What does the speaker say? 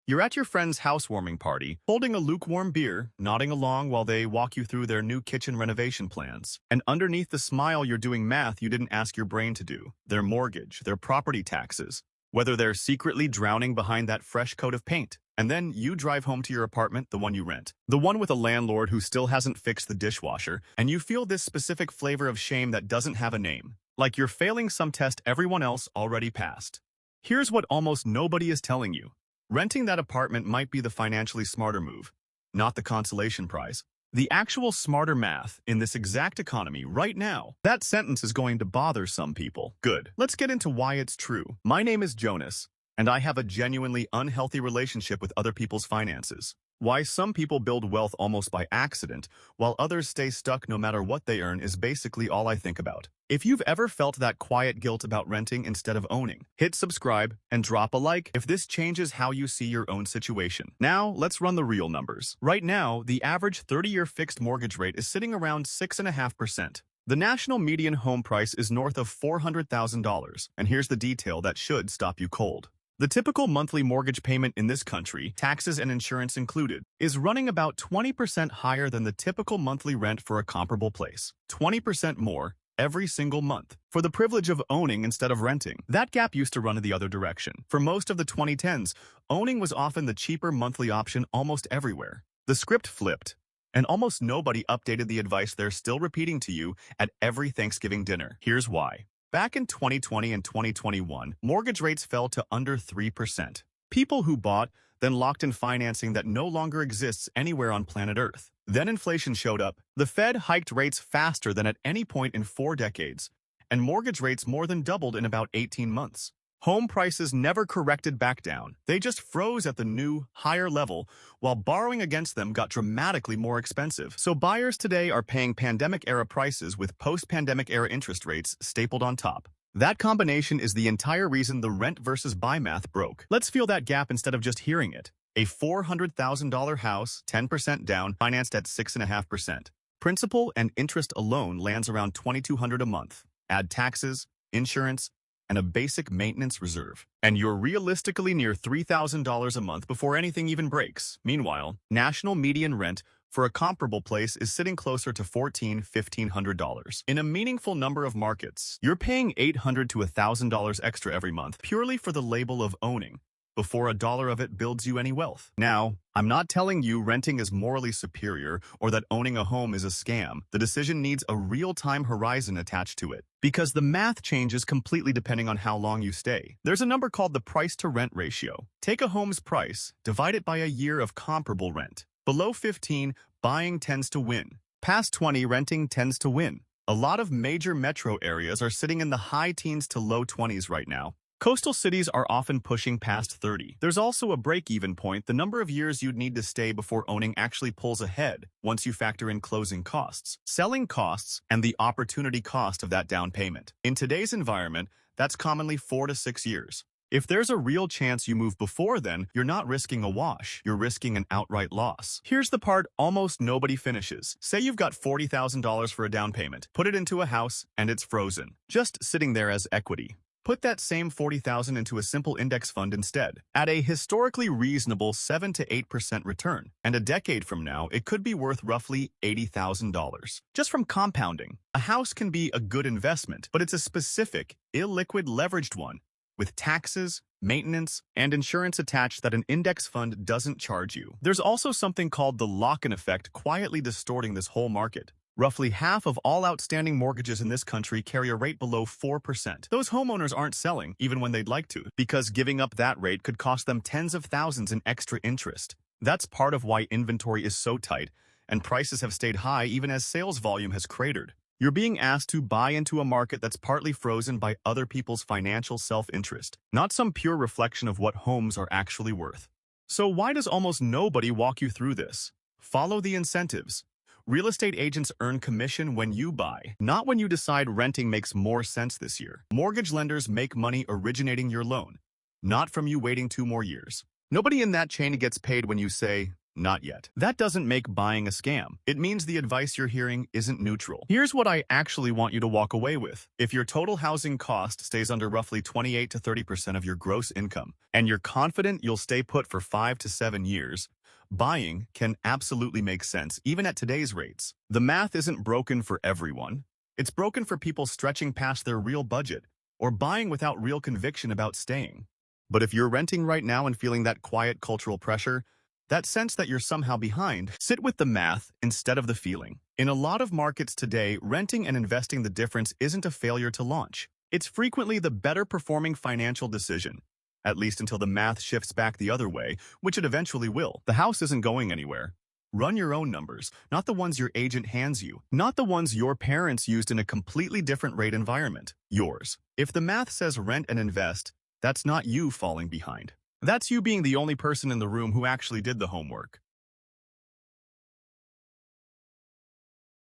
You're at your friend's housewarming party, holding a lukewarm beer, nodding along while they walk you through their new kitchen renovation plans. And underneath the smile, you're doing math you didn't ask your brain to do. Their mortgage, their property taxes, whether they're secretly drowning behind that fresh coat of paint. And then you drive home to your apartment, the one you rent. The one with a landlord who still hasn't fixed the dishwasher, and you feel this specific flavor of shame that doesn't have a name. Like you're failing some test everyone else already passed. Here's what almost nobody is telling you. Renting that apartment might be the financially smarter move, not the consolation prize. The actual smarter math in this exact economy right now. That sentence is going to bother some people. Good. Let's get into why it's true. My name is Jonas, and I have a genuinely unhealthy relationship with other people's finances. Why some people build wealth almost by accident, while others stay stuck no matter what they earn is basically all I think about. If you've ever felt that quiet guilt about renting instead of owning, hit subscribe and drop a like if this changes how you see your own situation. Now, let's run the real numbers. Right now, the average 30-year fixed mortgage rate is sitting around 6.5%. The national median home price is north of $400,000, and here's the detail that should stop you cold. The typical monthly mortgage payment in this country, taxes and insurance included, is running about 20% higher than the typical monthly rent for a comparable place. 20% more every single month for the privilege of owning instead of renting. That gap used to run in the other direction. For most of the 2010s, owning was often the cheaper monthly option almost everywhere. The script flipped, and almost nobody updated the advice they're still repeating to you at every Thanksgiving dinner. Here's why. Back in 2020 and 2021, mortgage rates fell to under 3%. People who bought, then locked in financing that no longer exists anywhere on planet Earth. Then inflation showed up. The Fed hiked rates faster than at any point in 4 decades, and mortgage rates more than doubled in about 18 months. Home prices never corrected back down. They just froze at the new, higher level, while borrowing against them got dramatically more expensive. So buyers today are paying pandemic-era prices with post-pandemic-era interest rates stapled on top. That combination is the entire reason the rent versus buy math broke. Let's feel that gap instead of just hearing it. A $400,000 house, 10% down, financed at 6.5%. Principal and interest alone lands around $2,200 a month. Add taxes, insurance, and a basic maintenance reserve. And you're realistically near $3,000 a month before anything even breaks. Meanwhile, national median rent for a comparable place is sitting closer to $1,500. In a meaningful number of markets, you're paying $800 to $1,000 extra every month purely for the label of owning, before a dollar of it builds you any wealth. Now, I'm not telling you renting is morally superior or that owning a home is a scam. The decision needs a real-time horizon attached to it, because the math changes completely depending on how long you stay. There's a number called the price-to-rent ratio. Take a home's price, divide it by a year of comparable rent. Below 15, buying tends to win. Past 20, renting tends to win. A lot of major metro areas are sitting in the high teens to low 20s right now. Coastal cities are often pushing past 30. There's also a break-even point, the number of years you'd need to stay before owning actually pulls ahead once you factor in closing costs, selling costs, and the opportunity cost of that down payment. In today's environment, that's commonly 4 to 6 years. If there's a real chance you move before then, you're not risking a wash, you're risking an outright loss. Here's the part almost nobody finishes. Say you've got $40,000 for a down payment. Put it into a house, and it's frozen, just sitting there as equity. Put that same $40,000 into a simple index fund instead, at a historically reasonable 7 to 8% return, and a decade from now, it could be worth roughly $80,000. Just from compounding. A house can be a good investment, but it's a specific, illiquid leveraged one, with taxes, maintenance, and insurance attached that an index fund doesn't charge you. There's also something called the lock-in effect quietly distorting this whole market. Roughly half of all outstanding mortgages in this country carry a rate below 4%. Those homeowners aren't selling, even when they'd like to, because giving up that rate could cost them tens of thousands in extra interest. That's part of why inventory is so tight, and prices have stayed high even as sales volume has cratered. You're being asked to buy into a market that's partly frozen by other people's financial self-interest, not some pure reflection of what homes are actually worth. So why does almost nobody walk you through this? Follow the incentives. Real estate agents earn commission when you buy, not when you decide renting makes more sense this year. Mortgage lenders make money originating your loan, not from you waiting 2 more years. Nobody in that chain gets paid when you say, Not yet. That doesn't make buying a scam. It means the advice you're hearing isn't neutral. Here's what I actually want you to walk away with. If your total housing cost stays under roughly 28 to 30% of your gross income, and you're confident you'll stay put for 5 to 7 years, buying can absolutely make sense, even at today's rates. The math isn't broken for everyone. It's broken for people stretching past their real budget, or buying without real conviction about staying. But if you're renting right now and feeling that quiet cultural pressure, that sense that you're somehow behind, sit with the math instead of the feeling. In a lot of markets today, renting and investing the difference isn't a failure to launch. It's frequently the better performing financial decision, at least until the math shifts back the other way, which it eventually will. The house isn't going anywhere. Run your own numbers, not the ones your agent hands you, not the ones your parents used in a completely different rate environment. Yours. If the math says rent and invest, that's not you falling behind. That's you being the only person in the room who actually did the homework.